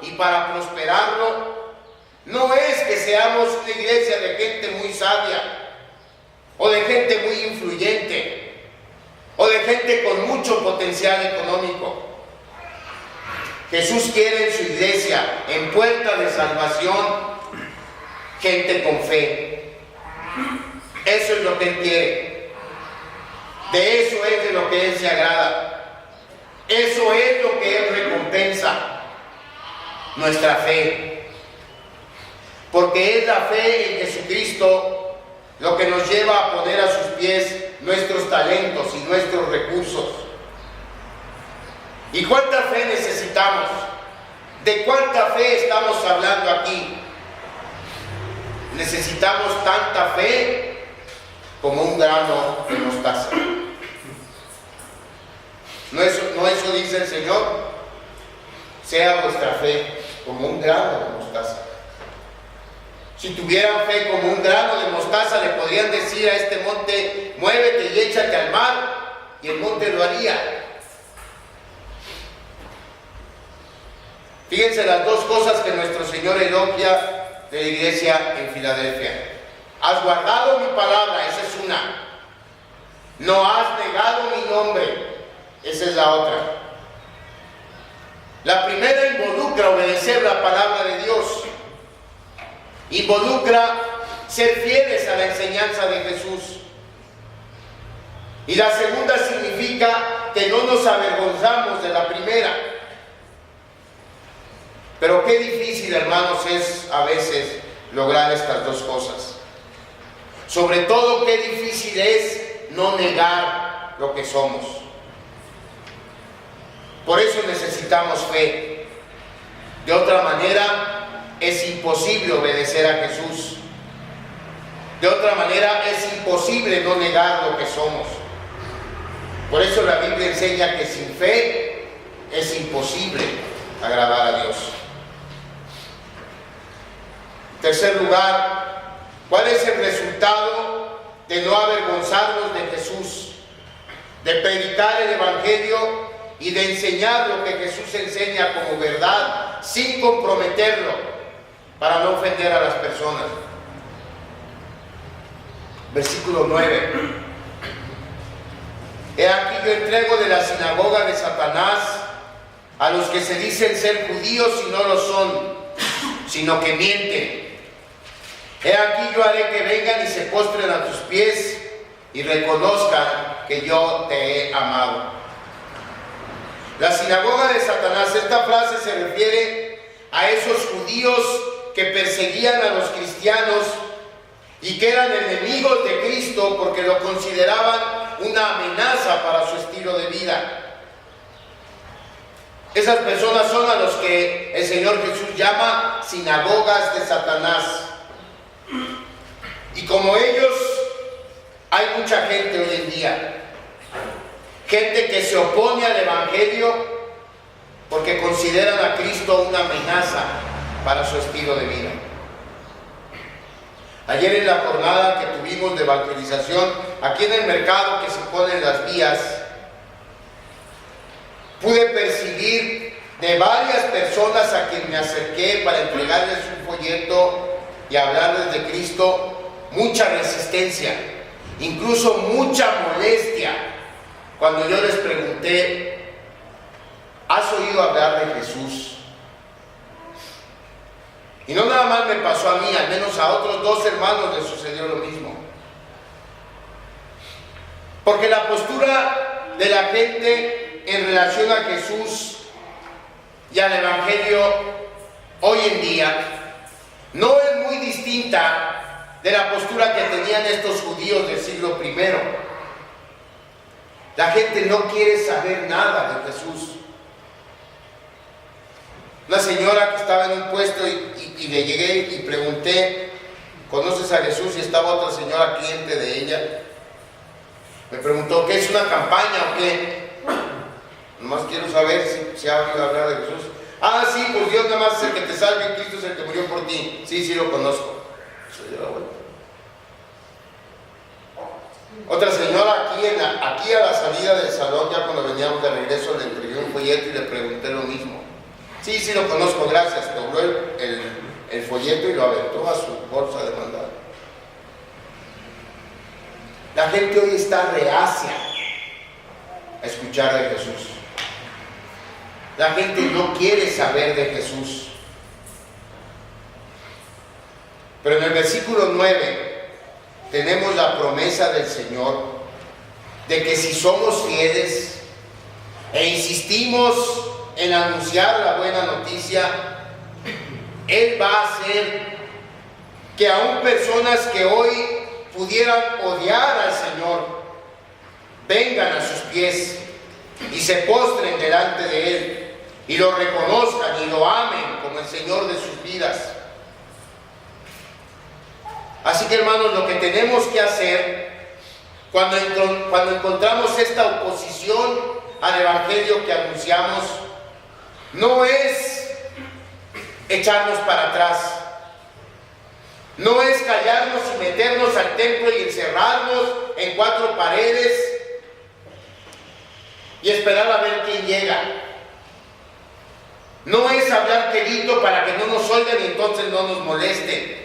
y para prosperarlo, no es que seamos una iglesia de gente muy sabia, o de gente muy influyente, o de gente con mucho potencial económico. Jesús quiere en su iglesia, en Puerta de Salvación, gente con fe. Eso es lo que Él quiere. De eso es de lo que Él se agrada. Eso es lo que Él recompensa. Nuestra fe. Porque es la fe en Jesucristo lo que nos lleva a poner a sus pies nuestros talentos y nuestros recursos. ¿Y cuánta fe necesitamos? ¿De cuánta fe estamos hablando aquí? Necesitamos tanta fe como un grano de mostaza. ¿No eso dice el Señor? Sea vuestra fe como un grano de mostaza. Si tuvieran fe como un grano de mostaza, le podrían decir a este monte, muévete y échate al mar, y el monte lo haría. Fíjense las dos cosas que nuestro Señor elogia de la iglesia en Filadelfia. Has guardado mi palabra, esa es una. No has negado mi nombre, esa es la otra. La primera involucra obedecer la palabra de Dios. Involucra ser fieles a la enseñanza de Jesús. Y la segunda significa que no nos avergonzamos de la primera. Pero qué difícil, hermanos, es a veces lograr estas dos cosas. Sobre todo, qué difícil es no negar lo que somos. Por eso necesitamos fe. De otra manera, es imposible obedecer a Jesús. De otra manera, es imposible no negar lo que somos. Por eso la Biblia enseña que sin fe es imposible agradar a Dios. En tercer lugar, ¿cuál es el resultado de no avergonzarnos de Jesús? De predicar el Evangelio y de enseñar lo que Jesús enseña como verdad, sin comprometerlo, para no ofender a las personas. Versículo 9. He aquí yo entrego de la sinagoga de Satanás a los que se dicen ser judíos y no lo son, sino que mienten. He aquí yo haré que vengan y se postren a tus pies y reconozcan que yo te he amado. La sinagoga de Satanás, esta frase se refiere a esos judíos que perseguían a los cristianos y que eran enemigos de Cristo porque lo consideraban una amenaza para su estilo de vida. Esas personas son a los que el Señor Jesús llama sinagogas de Satanás. Y como ellos, hay mucha gente hoy en día. Gente que se opone al Evangelio porque consideran a Cristo una amenaza para su estilo de vida. Ayer en la jornada que tuvimos de evangelización, aquí en el mercado que se ponen las vías, pude percibir de varias personas a quien me acerqué para entregarles un folleto y hablarles de Cristo, mucha resistencia, incluso mucha molestia, cuando yo les pregunté, ¿has oído hablar de Jesús? Y no nada más me pasó a mí, al menos a otros dos hermanos les sucedió lo mismo. Porque la postura de la gente en relación a Jesús y al Evangelio hoy en día no es muy distinta de la postura que tenían estos judíos del siglo I. La gente no quiere saber nada de Jesús. Una señora que estaba en un puesto y le llegué y pregunté, ¿conoces a Jesús? Y estaba otra señora cliente de ella. Me preguntó, ¿qué es una campaña o qué? Nomás quiero saber si ha oído hablar de Jesús. Ah, sí, pues Dios nada más es el que te salve y Cristo es el que murió por ti. Sí, sí lo conozco. Otra señora aquí a la salida del salón, ya cuando veníamos de regreso, le entregué un folleto y le pregunté lo mismo. Sí, sí lo conozco, gracias. Dobló el folleto y lo aventó a su bolsa de mandado. La gente hoy está reacia a escuchar de Jesús. La gente no quiere saber de Jesús. Pero en el versículo 9 tenemos la promesa del Señor de que si somos fieles e insistimos en anunciar la buena noticia, Él va a hacer que aún personas que hoy pudieran odiar al Señor vengan a sus pies y se postren delante de Él y lo reconozcan y lo amen como el Señor de sus vidas. Así que, hermanos, lo que tenemos que hacer cuando encontramos esta oposición al Evangelio que anunciamos, no es echarnos para atrás, no es callarnos y meternos al templo y encerrarnos en 4 paredes y esperar a ver quién llega. No es hablar quedito para que no nos oigan y entonces no nos molesten.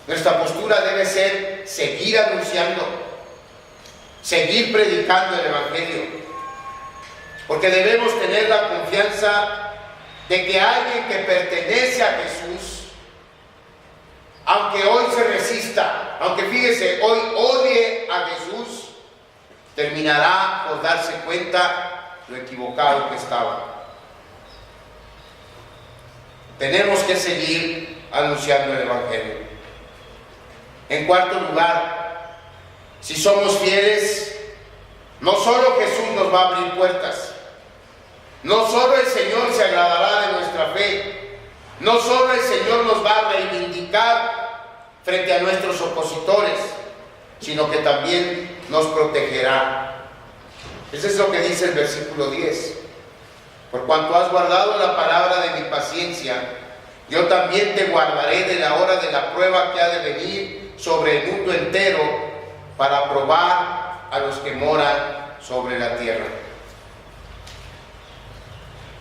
Nuestra postura debe ser seguir anunciando, seguir predicando el Evangelio, porque debemos tener la confianza de que alguien que pertenece a Jesús, aunque hoy se resista, aunque fíjese, hoy odie a Jesús, terminará por darse cuenta lo equivocado que estaba. Tenemos que seguir anunciando el Evangelio. En cuarto lugar, si somos fieles, no solo Jesús nos va a abrir puertas, no solo el Señor se agradará de nuestra fe, no solo el Señor nos va a reivindicar frente a nuestros opositores, sino que también nos protegerá. Eso es lo que dice el versículo 10. Por cuanto has guardado la palabra de mi paciencia, yo también te guardaré de la hora de la prueba que ha de venir sobre el mundo entero para probar a los que moran sobre la tierra.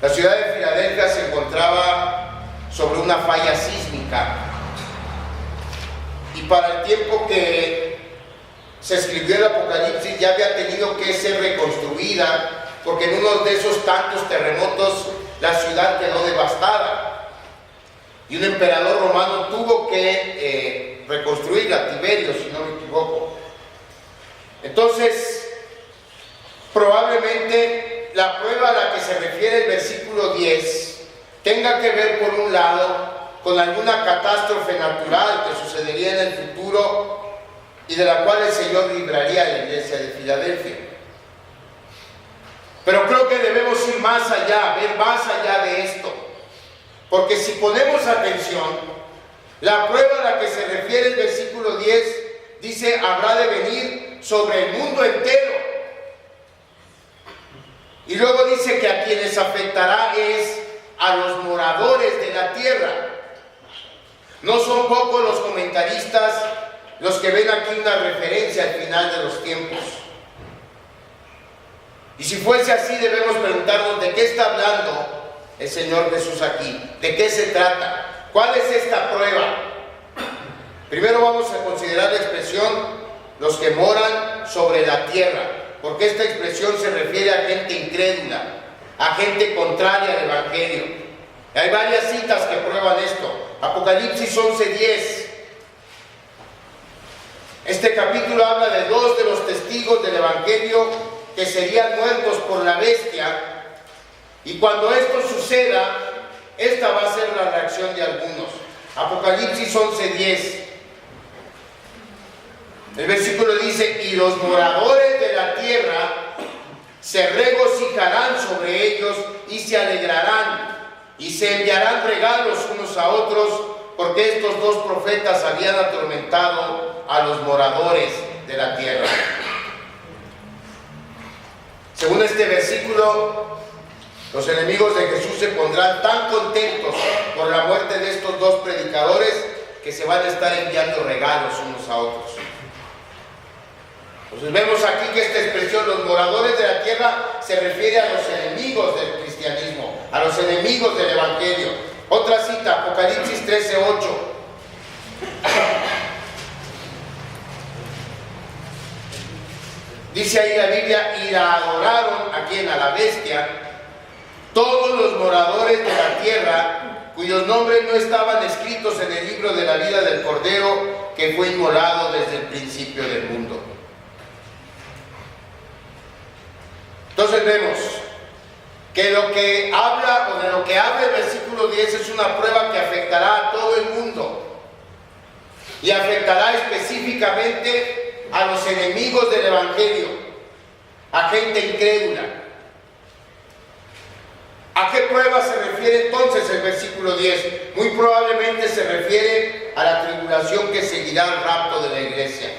La ciudad de Filadelfia se encontraba sobre una falla sísmica y para el tiempo que se escribió el Apocalipsis ya había tenido que ser reconstruida, porque en uno de esos tantos terremotos la ciudad quedó devastada y un emperador romano tuvo que reconstruirla, Tiberio, si no me equivoco. Entonces, probablemente la prueba a la que se refiere el versículo 10 tenga que ver, por un lado, con alguna catástrofe natural que sucedería en el futuro y de la cual el Señor libraría a la iglesia de Filadelfia. Pero creo que debemos ir más allá, ver más allá de esto, porque si ponemos atención, la prueba a la que se refiere el versículo 10 dice: habrá de venir sobre el mundo entero. Y luego dice que a quienes afectará es a los moradores de la tierra. No son pocos los comentaristas los que ven aquí una referencia al final de los tiempos. Y si fuese así, debemos preguntarnos de qué está hablando el Señor Jesús aquí, de qué se trata. ¿Cuál es esta prueba? Primero vamos a considerar la expresión los que moran sobre la tierra, porque esta expresión se refiere a gente incrédula, a gente contraria al Evangelio. Hay varias citas que prueban esto. Apocalipsis 11:10. Este capítulo habla de 2 de los testigos del Evangelio que serían muertos por la bestia, y cuando esto suceda, esta va a ser la reacción de algunos. Apocalipsis 11:10. El versículo dice: y los moradores de la tierra se regocijarán sobre ellos y se alegrarán, y se enviarán regalos unos a otros, porque estos 2 profetas habían atormentado a los moradores de la tierra. Según este versículo, los enemigos de Jesús se pondrán tan contentos por la muerte de estos 2 predicadores que se van a estar enviando regalos unos a otros. Entonces vemos aquí que esta expresión, los moradores de la tierra, se refiere a los enemigos del cristianismo, a los enemigos del Evangelio. Otra cita, Apocalipsis 13:8. Dice ahí la Biblia, y la adoraron, ¿a quién? A la bestia, todos los moradores de la tierra, cuyos nombres no estaban escritos en el libro de la vida del Cordero, que fue inmolado desde el principio del mundo. Entonces vemos que lo que habla, o de lo que habla el versículo 10, es una prueba que afectará a todo el mundo, y afectará específicamente a los enemigos del Evangelio, a gente incrédula. ¿A qué prueba se refiere entonces el versículo 10? Muy probablemente se refiere a la tribulación que seguirá el rapto de la iglesia.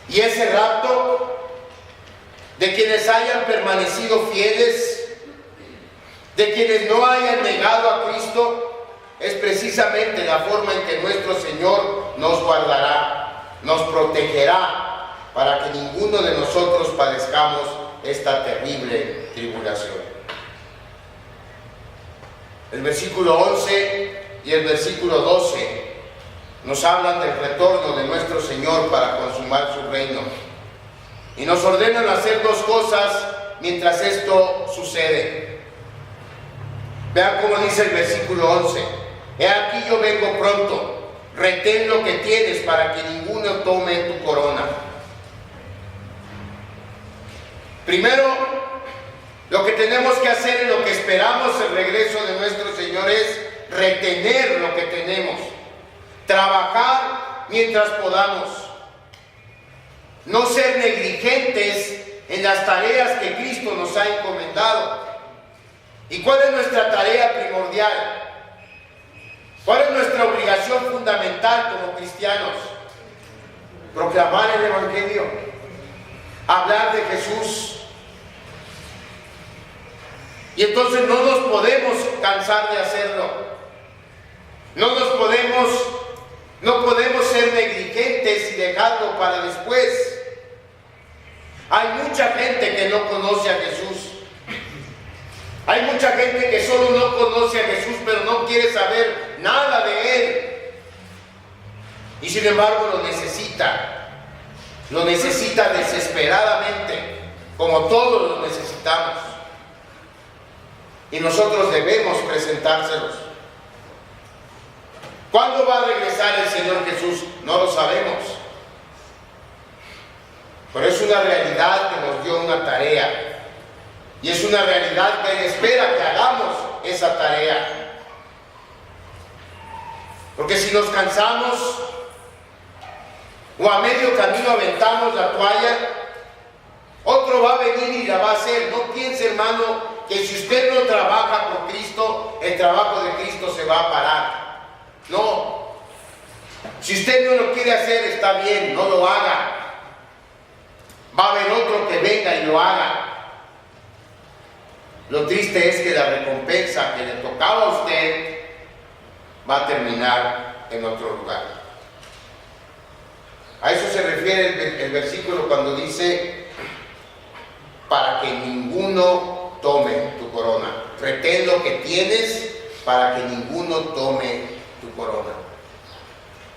Y ese rapto de quienes hayan permanecido fieles, de quienes no hayan negado a Cristo, es precisamente la forma en que nuestro Señor nos guardará, nos protegerá, para que ninguno de nosotros padezcamos esta terrible tribulación. El versículo 11 y el versículo 12 nos hablan del retorno de nuestro Señor para consumar su reino, y nos ordenan hacer dos cosas mientras esto sucede. Vean cómo dice el versículo 11: he aquí yo vengo pronto, retén lo que tienes para que ninguno tome tu corona. Primero, lo que tenemos que hacer en lo que esperamos el regreso de nuestro Señor es retener lo que tenemos, trabajar mientras podamos, no ser negligentes en las tareas que Cristo nos ha encomendado. ¿Y cuál es nuestra tarea primordial? ¿Cuál es nuestra obligación fundamental como cristianos? Proclamar el Evangelio, hablar de Jesús. Y entonces no nos podemos cansar de hacerlo. No podemos ser negligentes y dejarlo para después. Hay mucha gente que no conoce a Jesús. Hay mucha gente que solo no conoce a Jesús, pero no quiere saber nada de Él. Y sin embargo lo necesita desesperadamente, como todos lo necesitamos. Y nosotros debemos presentárselos. ¿Cuándo va a regresar el Señor Jesús? No lo sabemos. Pero es una realidad que nos dio una tarea. Y es una realidad que Él espera que hagamos esa tarea. Porque si nos cansamos o a medio camino aventamos la toalla, otro va a venir y la va a hacer. No piense, hermano, que si usted no trabaja por Cristo, el trabajo de Cristo se va a parar. No. Si usted no lo quiere hacer, está bien, no lo haga. Va a haber otro que venga y lo haga. Lo triste es que la recompensa que le tocaba a usted va a terminar en otro lugar. A eso se refiere el versículo cuando dice: para que ninguno tome tu corona. Retén lo que tienes para que ninguno tome tu corona.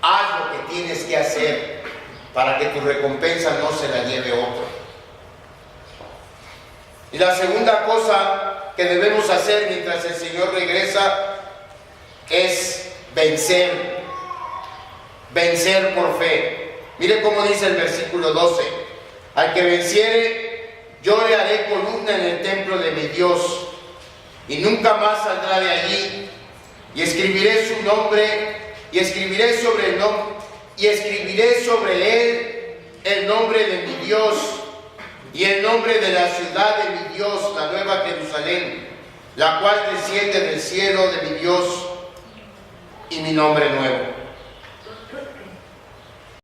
Haz lo que tienes que hacer para que tu recompensa no se la lleve otro. Y la segunda cosa que debemos hacer mientras el Señor regresa es vencer. Vencer por fe. Mire cómo dice el versículo 12: al que venciere, yo le haré columna en el templo de mi Dios, y nunca más saldrá de allí. Y escribiré su nombre, y escribiré sobre él el nombre de mi Dios, y el nombre de la ciudad de mi Dios, la nueva Jerusalén, la cual desciende del cielo de mi Dios, y mi nombre nuevo.